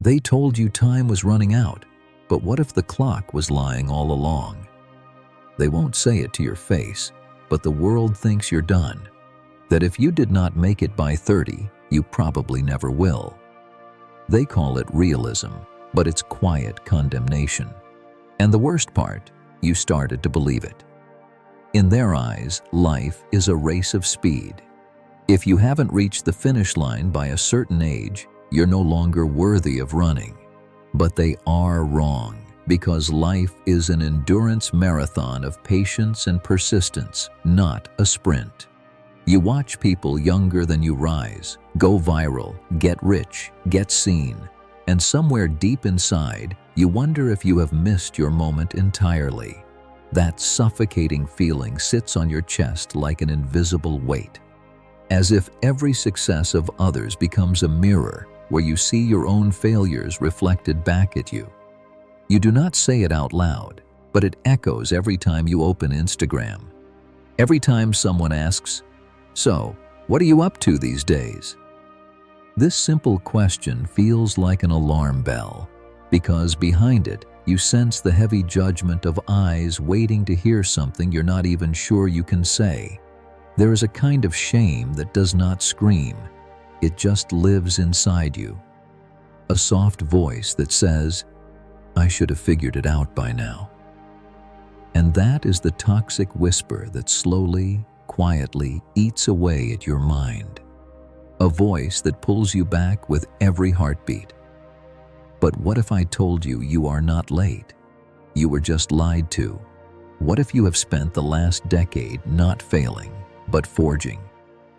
They told you time was running out, but what if the clock was lying all along? They won't say it to your face, but the world thinks you're done. That if you did not make it by 30, you probably never will. They call it realism, but it's quiet condemnation. And the worst part, you started to believe it. In their eyes, life is a race of speed. If you haven't reached the finish line by a certain age, you're no longer worthy of running. But they are wrong, because life is an endurance marathon of patience and persistence, not a sprint. You watch people younger than you rise, go viral, get rich, get seen, and somewhere deep inside, you wonder if you have missed your moment entirely. That suffocating feeling sits on your chest like an invisible weight, as if every success of others becomes a mirror where you see your own failures reflected back at you. You do not say it out loud, but it echoes every time you open Instagram. Every time someone asks, "So, what are you up to these days?" This simple question feels like an alarm bell, because behind it, you sense the heavy judgment of eyes waiting to hear something you're not even sure you can say. There is a kind of shame that does not scream. It just lives inside you. A soft voice that says, "I should have figured it out by now." And that is the toxic whisper that slowly, quietly eats away at your mind. A voice that pulls you back with every heartbeat. But what if I told you you are not late? You were just lied to. What if you have spent the last decade not failing, but forging?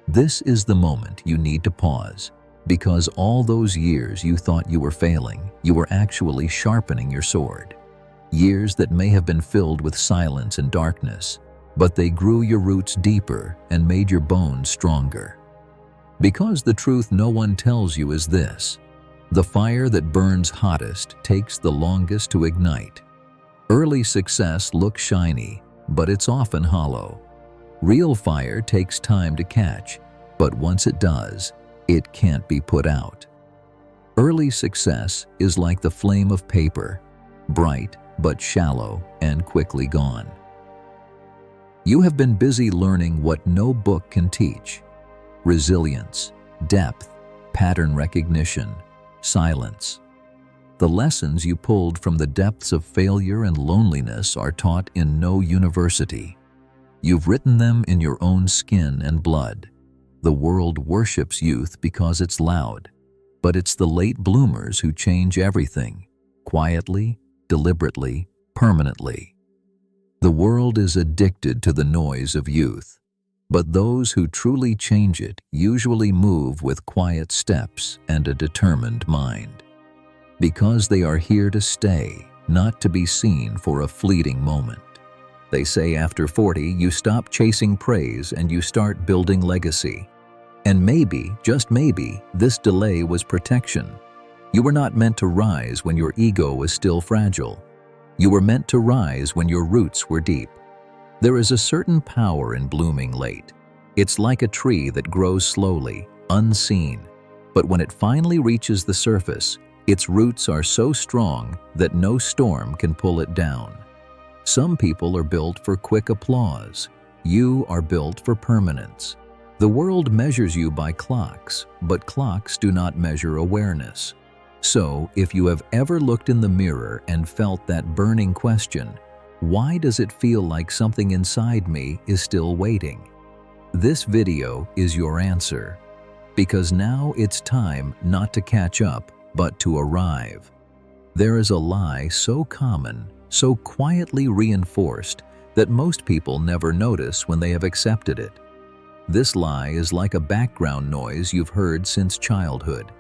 This is the moment you need to pause, because all those years you thought you were failing, you were actually sharpening your sword. Years that may have been filled with silence and darkness, but they grew your roots deeper and made your bones stronger. Because the truth no one tells you is this: the fire that burns hottest takes the longest to ignite. Early success looks shiny, but it's often hollow. Real fire takes time to catch, but once it does, it can't be put out. Early success is like the flame of paper, bright but shallow and quickly gone. You have been busy learning what no book can teach: resilience, depth, pattern recognition, silence. The lessons you pulled from the depths of failure and loneliness are taught in no university. You've written them in your own skin and blood. The world worships youth because it's loud, but it's the late bloomers who change everything, quietly, deliberately, permanently. The world is addicted to the noise of youth, but those who truly change it usually move with quiet steps and a determined mind. Because they are here to stay, not to be seen for a fleeting moment. They say after 40, you stop chasing praise and you start building legacy. And maybe, just maybe, this delay was protection. You were not meant to rise when your ego was still fragile. You were meant to rise when your roots were deep. There is a certain power in blooming late. It's like a tree that grows slowly, unseen. But when it finally reaches the surface, its roots are so strong that no storm can pull it down. Some people are built for quick applause. You are built for permanence. The world measures you by clocks, but clocks do not measure awareness. So, if you have ever looked in the mirror and felt that burning question, why does it feel like something inside me is still waiting? This video is your answer. Because now it's time not to catch up, but to arrive. There is a lie so common, so quietly reinforced, that most people never notice when they have accepted it. This lie is like a background noise you've heard since childhood.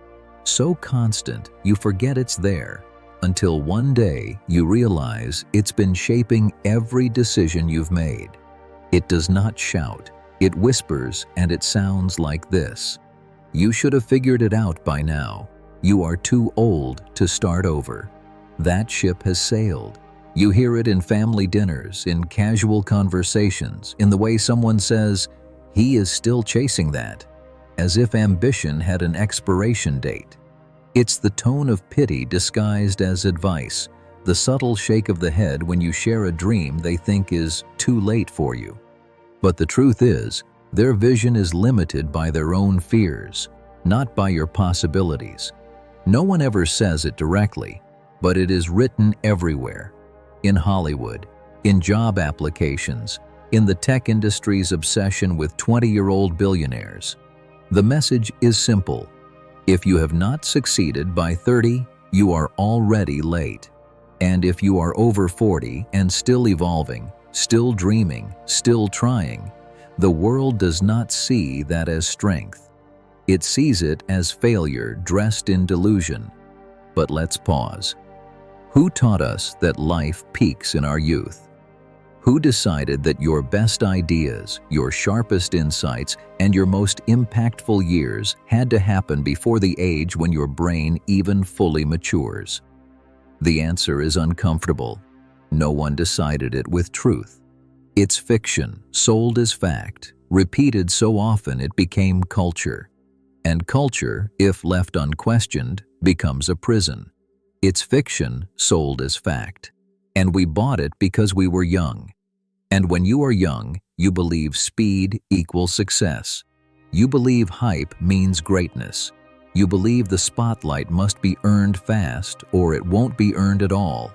So constant, you forget it's there, until one day you realize it's been shaping every decision you've made. It does not shout, it whispers, and it sounds like this: "You should have figured it out by now. You are too old to start over." That ship has sailed. You hear it in family dinners, in casual conversations, in the way someone says, "He is still chasing that," as if ambition had an expiration date. It's the tone of pity disguised as advice, the subtle shake of the head when you share a dream they think is too late for you. But the truth is, their vision is limited by their own fears, not by your possibilities. No one ever says it directly, but it is written everywhere. In Hollywood, in job applications, in the tech industry's obsession with 20-year-old billionaires. The message is simple. If you have not succeeded by 30, you are already late. And if you are over 40 and still evolving, still dreaming, still trying, the world does not see that as strength. It sees it as failure dressed in delusion. But let's pause. Who taught us that life peaks in our youth? Who decided that your best ideas, your sharpest insights, and your most impactful years had to happen before the age when your brain even fully matures? The answer is uncomfortable. No one decided it with truth. It's fiction, sold as fact, repeated so often it became culture. And culture, if left unquestioned, becomes a prison. It's fiction, sold as fact. And we bought it because we were young. And when you are young, you believe speed equals success. You believe hype means greatness. You believe the spotlight must be earned fast or it won't be earned at all.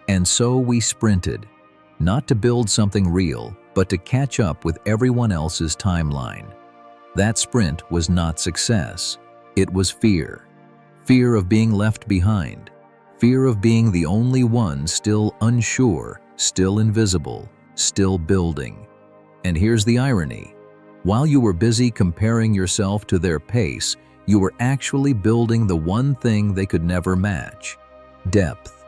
And so we sprinted, not to build something real, but to catch up with everyone else's timeline. That sprint was not success. It was fear. Fear of being left behind. Fear of being the only one still unsure, still invisible, still building. And here's the irony. While you were busy comparing yourself to their pace, you were actually building the one thing they could never match: depth.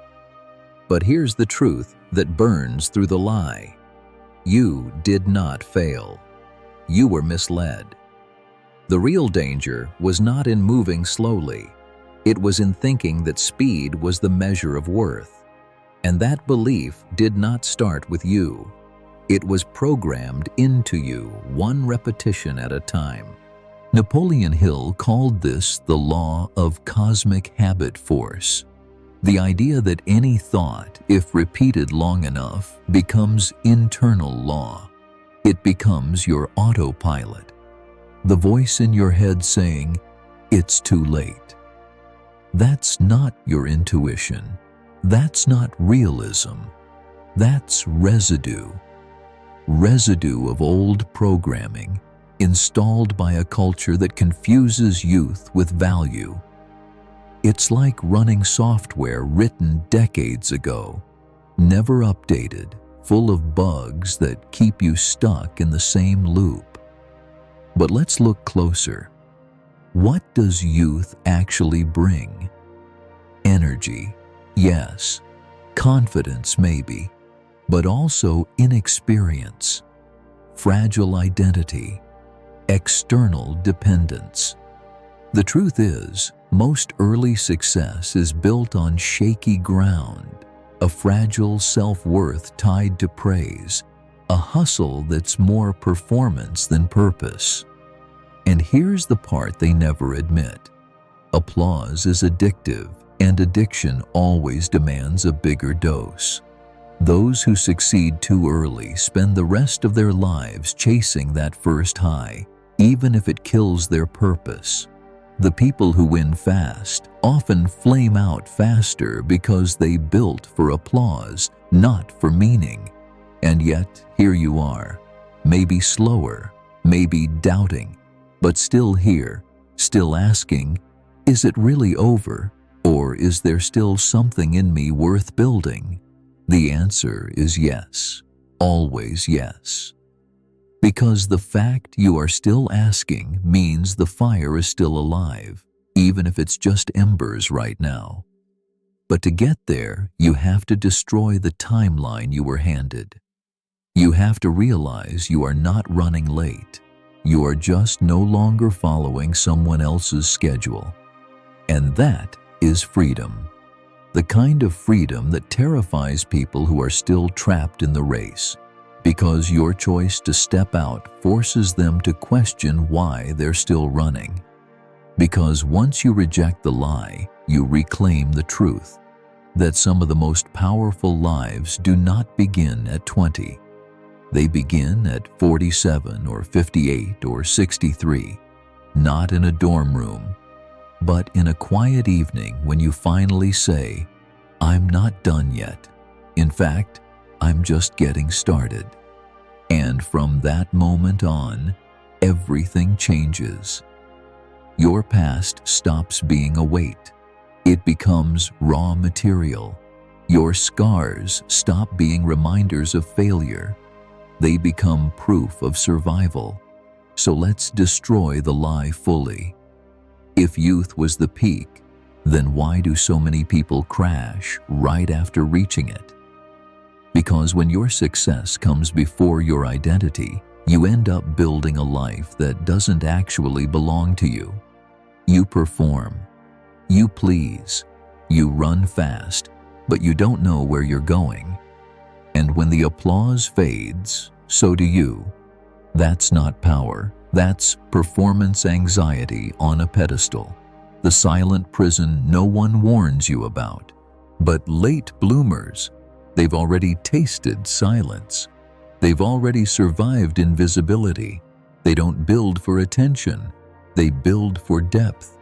But here's the truth that burns through the lie. You did not fail. You were misled. The real danger was not in moving slowly. It was in thinking that speed was the measure of worth. And that belief did not start with you. It was programmed into you, one repetition at a time. Napoleon Hill called this the law of cosmic habit force. The idea that any thought, if repeated long enough, becomes internal law. It becomes your autopilot. The voice in your head saying, "It's too late." That's not your intuition. That's not realism. That's residue. Residue of old programming, installed by a culture that confuses youth with value. It's like running software written decades ago, never updated, full of bugs that keep you stuck in the same loop. But let's look closer. What does youth actually bring? Energy, yes. Confidence, maybe. But also inexperience, fragile identity, external dependence. The truth is, most early success is built on shaky ground, a fragile self-worth tied to praise, a hustle that's more performance than purpose. And here's the part they never admit. Applause is addictive, and addiction always demands a bigger dose. Those who succeed too early spend the rest of their lives chasing that first high, even if it kills their purpose. The people who win fast often flame out faster because they built for applause, not for meaning. And yet, here you are, maybe slower, maybe doubting, but still here, still asking, is it really over? Or is there still something in me worth building? The answer is yes, always yes. Because the fact you are still asking means the fire is still alive, even if it's just embers right now. But to get there, you have to destroy the timeline you were handed. You have to realize you are not running late. You are just no longer following someone else's schedule. And that is freedom. The kind of freedom that terrifies people who are still trapped in the race, because your choice to step out forces them to question why they're still running. Because once you reject the lie, you reclaim the truth that some of the most powerful lives do not begin at 20. They begin at 47 or 58 or 63, not in a dorm room, but in a quiet evening when you finally say, "I'm not done yet. In fact, I'm just getting started." And from that moment on, everything changes. Your past stops being a weight. It becomes raw material. Your scars stop being reminders of failure. They become proof of survival. So let's destroy the lie fully. If youth was the peak, then why do so many people crash right after reaching it? Because when your success comes before your identity, you end up building a life that doesn't actually belong to you. You perform, you please, you run fast, but you don't know where you're going. And when the applause fades, so do you. That's not power. That's performance anxiety on a pedestal. The silent prison no one warns you about. But late bloomers, they've already tasted silence. They've already survived invisibility. They don't build for attention. They build for depth.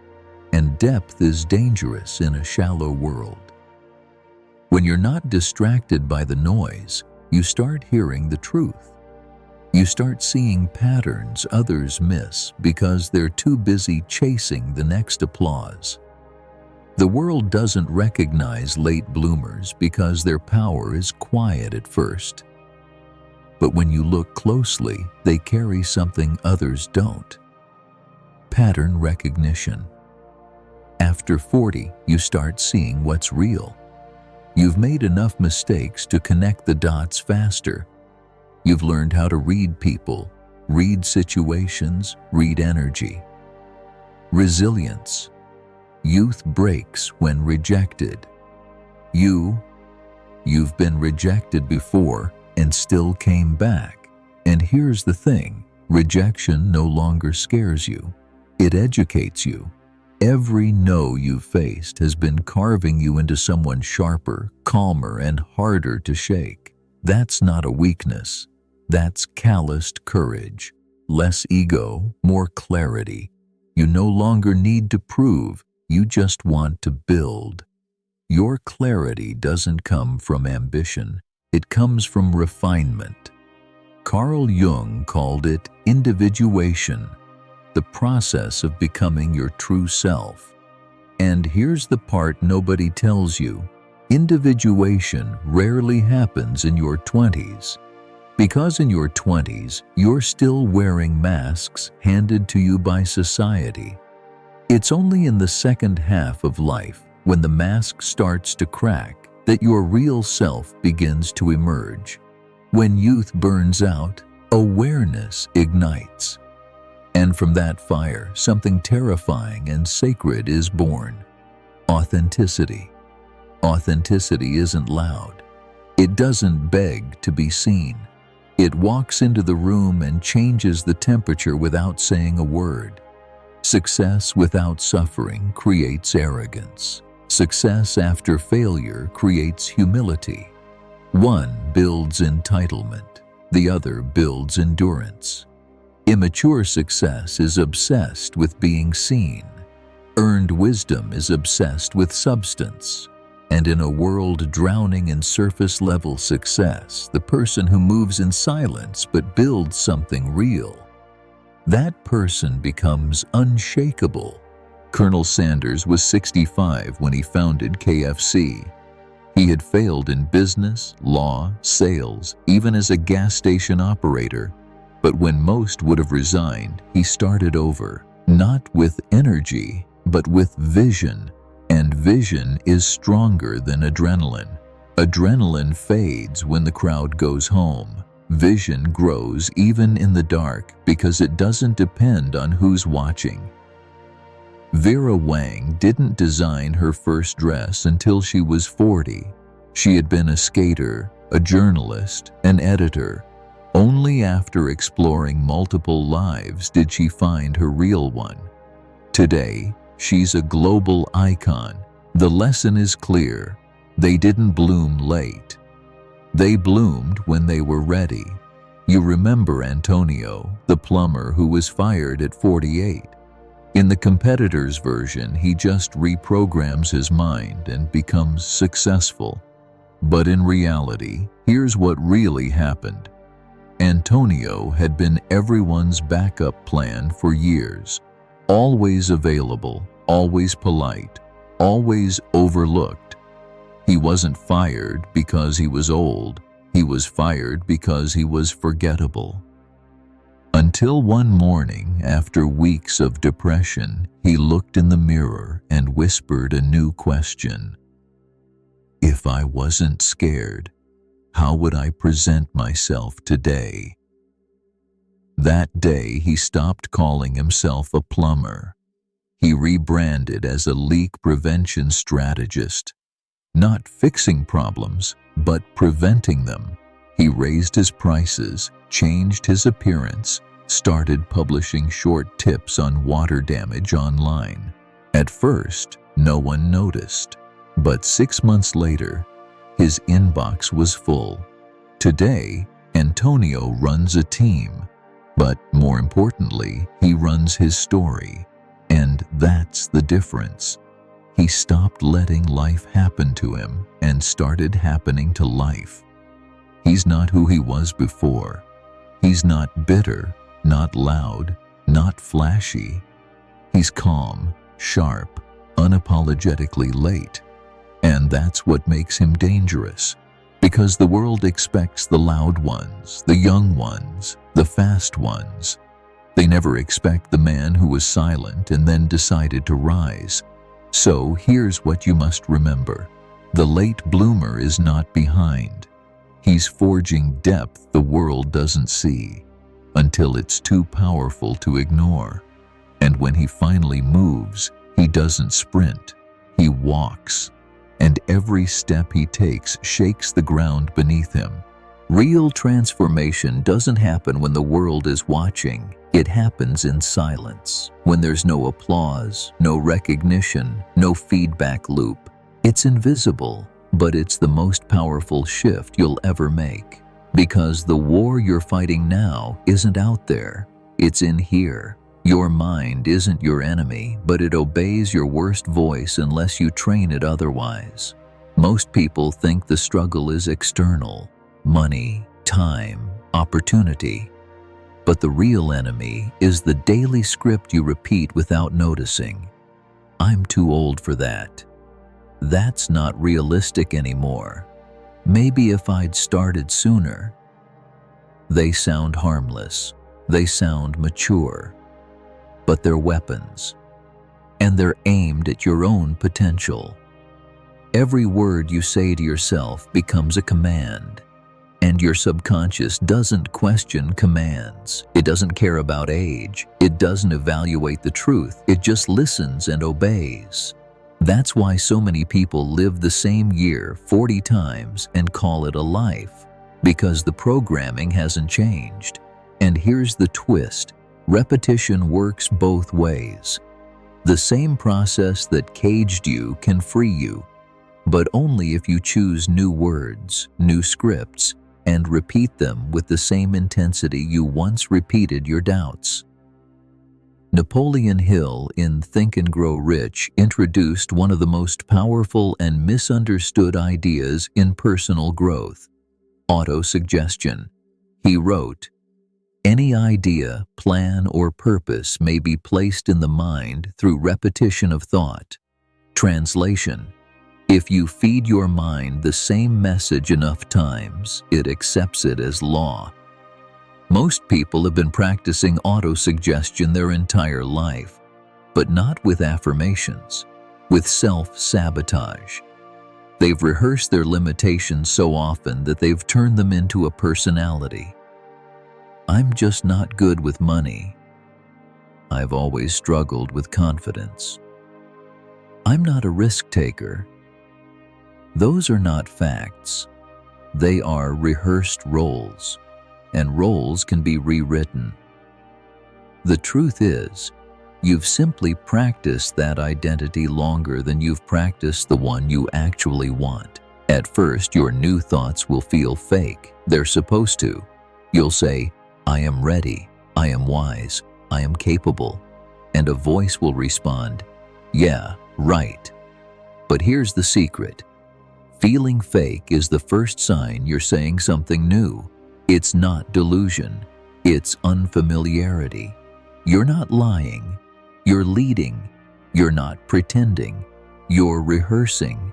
And depth is dangerous in a shallow world. When you're not distracted by the noise, you start hearing the truth. You start seeing patterns others miss because they're too busy chasing the next applause. The world doesn't recognize late bloomers because their power is quiet at first. But when you look closely, they carry something others don't. Pattern recognition. After 40, you start seeing what's real. You've made enough mistakes to connect the dots faster. You've learned how to read people, read situations, read energy. Resilience. Youth breaks when rejected. You've been rejected before and still came back. And here's the thing, rejection no longer scares you. It educates you. Every no you've faced has been carving you into someone sharper, calmer, and harder to shake. That's not a weakness. That's calloused courage. Less ego, more clarity. You no longer need to prove, you just want to build. Your clarity doesn't come from ambition. It comes from refinement. Carl Jung called it individuation, the process of becoming your true self. And here's the part nobody tells you. Individuation rarely happens in your 20s. Because in your 20s, you're still wearing masks handed to you by society. It's only in the second half of life, when the mask starts to crack, that your real self begins to emerge. When youth burns out, awareness ignites. And from that fire, something terrifying and sacred is born. Authenticity. Authenticity isn't loud. It doesn't beg to be seen. It walks into the room and changes the temperature without saying a word. Success without suffering creates arrogance. Success after failure creates humility. One builds entitlement, the other builds endurance. Immature success is obsessed with being seen. Earned wisdom is obsessed with substance. And in a world drowning in surface-level success, the person who moves in silence but builds something real, that person becomes unshakable. Colonel Sanders was 65 when he founded KFC. He had failed in business, law, sales, even as a gas station operator. But when most would have resigned, he started over, not with energy, but with vision. And vision is stronger than adrenaline. Adrenaline fades when the crowd goes home. Vision grows even in the dark because it doesn't depend on who's watching. Vera Wang didn't design her first dress until she was 40. She had been a skater, a journalist, an editor. Only after exploring multiple lives did she find her real one. Today, she's a global icon, The lesson is clear. They didn't bloom late. They bloomed when they were ready. You remember Antonio, the plumber who was fired at 48. In the competitor's version, he just reprograms his mind and becomes successful. But in reality, here's what really happened. Antonio had been everyone's backup plan for years. Always available, always polite, always overlooked. He wasn't fired because he was old. He was fired because he was forgettable. Until one morning, after weeks of depression, he looked in the mirror and whispered a new question. If I wasn't scared, how would I present myself today? That day, he stopped calling himself a plumber. He rebranded as a leak prevention strategist, not fixing problems, but preventing them. He raised his prices, changed his appearance, started publishing short tips on water damage online. At first, no one noticed, but 6 months later, his inbox was full. Today, Antonio runs a team, but more importantly, he runs his story. And that's the difference. He stopped letting life happen to him and started happening to life. He's not who he was before. He's not bitter, not loud, not flashy. He's calm, sharp, unapologetically late. And that's what makes him dangerous. Because the world expects the loud ones, the young ones, the fast ones. They never expect the man who was silent and then decided to rise. So here's what you must remember. The late bloomer is not behind. He's forging depth the world doesn't see, until it's too powerful to ignore. And when he finally moves, he doesn't sprint, he walks. And every step he takes shakes the ground beneath him. Real transformation doesn't happen when the world is watching. It happens in silence, when there's no applause, no recognition, no feedback loop. It's invisible, but it's the most powerful shift you'll ever make. Because the war you're fighting now isn't out there, it's in here. Your mind isn't your enemy, but it obeys your worst voice unless you train it otherwise. Most people think the struggle is external: money, time, opportunity. But the real enemy is the daily script you repeat without noticing. I'm too old for that. That's not realistic anymore. Maybe if I'd started sooner. They sound harmless. They sound mature. But they're weapons. And they're aimed at your own potential. Every word you say to yourself becomes a command. And your subconscious doesn't question commands. It doesn't care about age. It doesn't evaluate the truth. It just listens and obeys. That's why so many people live the same year 40 times and call it a life. Because the programming hasn't changed. And here's the twist. Repetition works both ways. The same process that caged you can free you, but only if you choose new words, new scripts, and repeat them with the same intensity you once repeated your doubts. Napoleon Hill in Think and Grow Rich introduced one of the most powerful and misunderstood ideas in personal growth: autosuggestion. He wrote, "Any idea, plan, or purpose may be placed in the mind through repetition of thought." Translation: if you feed your mind the same message enough times, it accepts it as law. Most people have been practicing autosuggestion their entire life, but not with affirmations, with self-sabotage. They've rehearsed their limitations so often that they've turned them into a personality. I'm just not good with money. I've always struggled with confidence. I'm not a risk taker. Those are not facts. They are rehearsed roles, and roles can be rewritten. The truth is, You've simply practiced that identity longer than you've practiced the one you actually want. At first, your new thoughts will feel fake. They're supposed to. You'll say, "I am ready, I am wise, I am capable." And a voice will respond, "Yeah, right." But here's the secret. Feeling fake is the first sign you're saying something new. It's not delusion. It's unfamiliarity. You're not lying. You're leading. You're not pretending. You're rehearsing.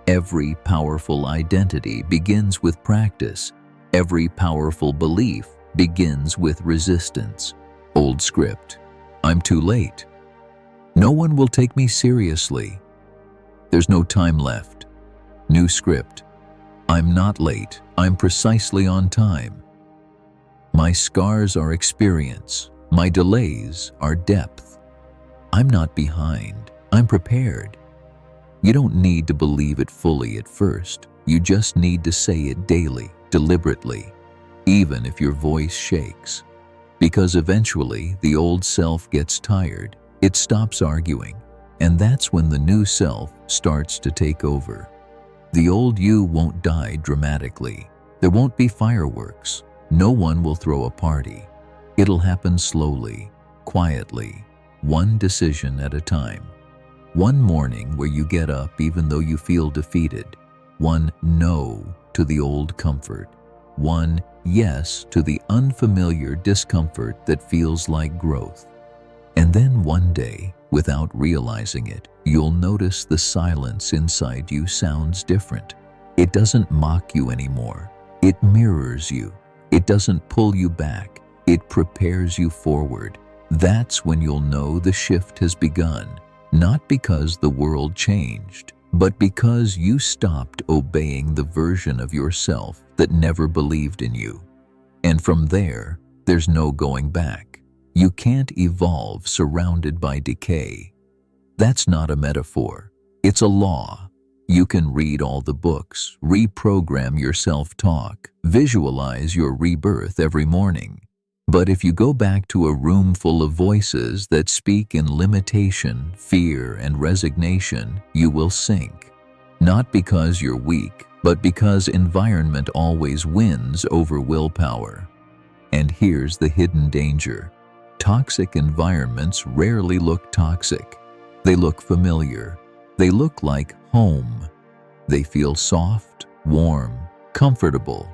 Every powerful identity begins with practice. Every powerful belief begins with resistance. Old script. I'm too late. No one will take me seriously. There's no time left. New script. I'm not late. I'm precisely on time. My scars are experience. My delays are depth. I'm not behind. I'm prepared. You don't need to believe it fully at first. You just need to say it daily, deliberately, even if your voice shakes. Because eventually, the old self gets tired. It stops arguing. And that's when the new self starts to take over. The old you won't die dramatically. There won't be fireworks. No one will throw a party. It'll happen slowly, quietly, one decision at a time. One morning where you get up even though you feel defeated. One no to the old comfort. One yes to the unfamiliar discomfort that feels like growth. And then one day, without realizing it, you'll notice the silence inside you sounds different. It doesn't mock you anymore. It mirrors you. It doesn't pull you back. It prepares you forward. That's when you'll know the shift has begun. Not because the world changed, but because you stopped obeying the version of yourself that never believed in you. And from there, there's no going back. You can't evolve surrounded by decay. That's not a metaphor. It's a law. You can read all the books, reprogram your self-talk, visualize your rebirth every morning. But if you go back to a room full of voices that speak in limitation, fear, and resignation, you will sink. Not because you're weak, but because environment always wins over willpower. And here's the hidden danger. Toxic environments rarely look toxic. They look familiar. They look like home. They feel soft, warm, comfortable.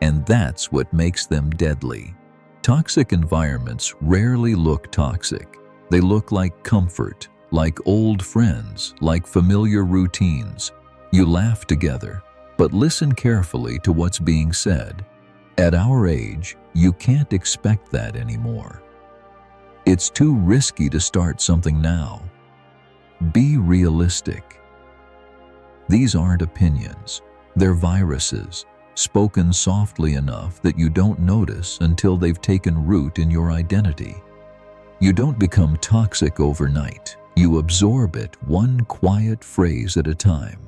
And that's what makes them deadly. Toxic environments rarely look toxic. They look like comfort, like old friends, like familiar routines. You laugh together, but listen carefully to what's being said. At our age, you can't expect that anymore. It's too risky to start something now. Be realistic. These aren't opinions. They're viruses, spoken softly enough that you don't notice until they've taken root in your identity. You don't become toxic overnight. You absorb it one quiet phrase at a time.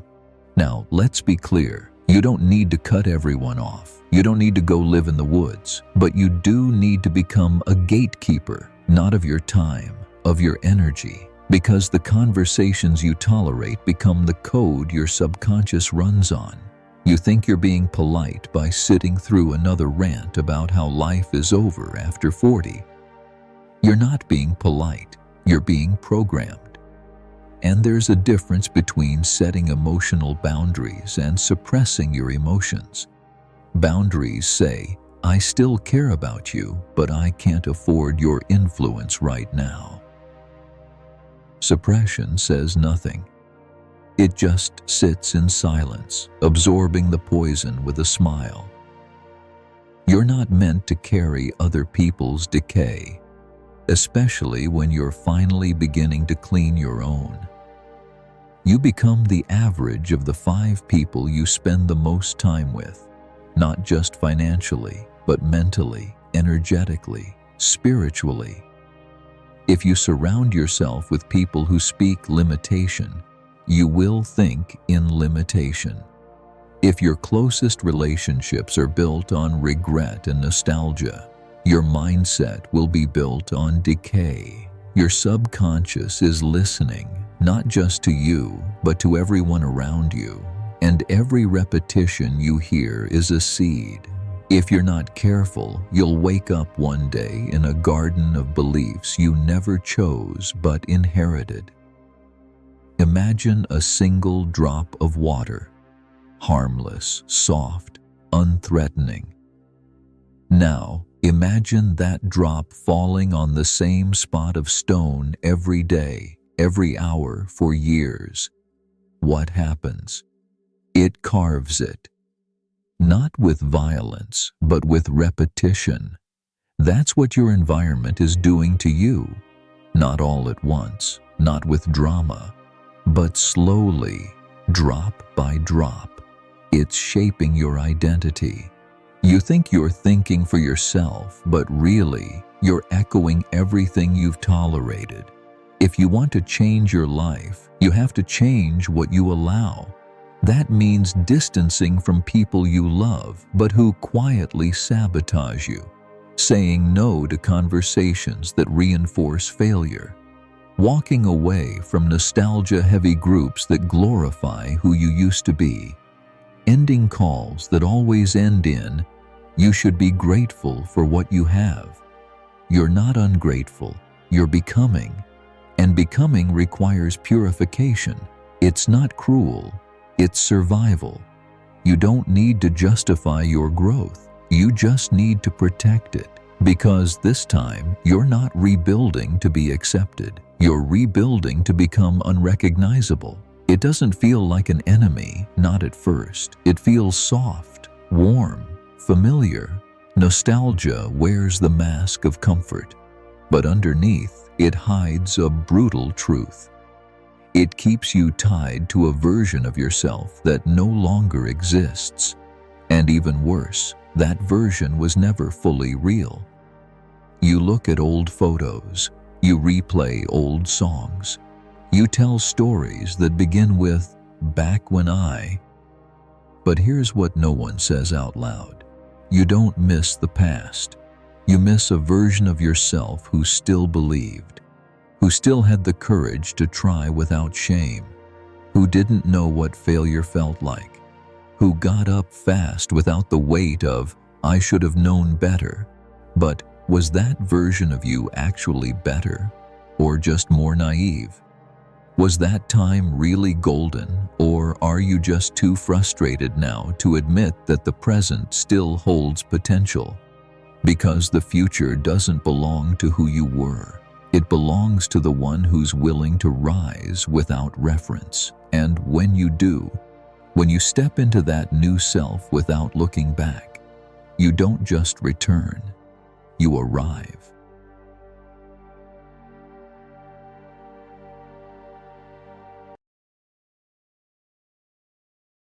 Now, let's be clear. You don't need to cut everyone off. You don't need to go live in the woods. But you do need to become a gatekeeper, not of your time, of your energy. Because the conversations you tolerate become the code your subconscious runs on. You think you're being polite by sitting through another rant about how life is over after 40. You're not being polite, you're being programmed. And there's a difference between setting emotional boundaries and suppressing your emotions. Boundaries say, I still care about you, but I can't afford your influence right now. Suppression says nothing. It just sits in silence, absorbing the poison with a smile. You're not meant to carry other people's decay, especially when you're finally beginning to clean your own. You become the average of the 5 people you spend the most time with, not just financially, but mentally, energetically, spiritually. If you surround yourself with people who speak limitation, you will think in limitation. If your closest relationships are built on regret and nostalgia, your mindset will be built on decay. Your subconscious is listening, not just to you, but to everyone around you. And every repetition you hear is a seed. If you're not careful, you'll wake up one day in a garden of beliefs you never chose but inherited. Imagine a single drop of water, harmless, soft, unthreatening. Now, imagine that drop falling on the same spot of stone every day, every hour for years. What happens? It carves it. Not with violence, but with repetition. That's what your environment is doing to you. Not all at once, not with drama, but slowly, drop by drop. It's shaping your identity. You think you're thinking for yourself, but really, you're echoing everything you've tolerated. If you want to change your life, you have to change what you allow. That means distancing from people you love, but who quietly sabotage you. Saying no to conversations that reinforce failure. Walking away from nostalgia-heavy groups that glorify who you used to be. Ending calls that always end in, "You should be grateful for what you have." You're not ungrateful, you're becoming. And becoming requires purification. It's not cruel, it's survival. You don't need to justify your growth, you just need to protect it. Because this time, you're not rebuilding to be accepted, you're rebuilding to become unrecognizable. It doesn't feel like an enemy, not at first. It feels soft, warm, familiar. Nostalgia wears the mask of comfort, but underneath, it hides a brutal truth. It keeps you tied to a version of yourself that no longer exists. And even worse, that version was never fully real. You look at old photos, you replay old songs, you tell stories that begin with, "back when I." But here's what no one says out loud. You don't miss the past. You miss a version of yourself who still believed, who still had the courage to try without shame, who didn't know what failure felt like, who got up fast without the weight of, "I should have known better." But was that version of you actually better, or just more naive? Was that time really golden, or are you just too frustrated now to admit that the present still holds potential? Because the future doesn't belong to who you were. It belongs to the one who's willing to rise without reference. And when you do, when you step into that new self without looking back, you don't just return, you arrive.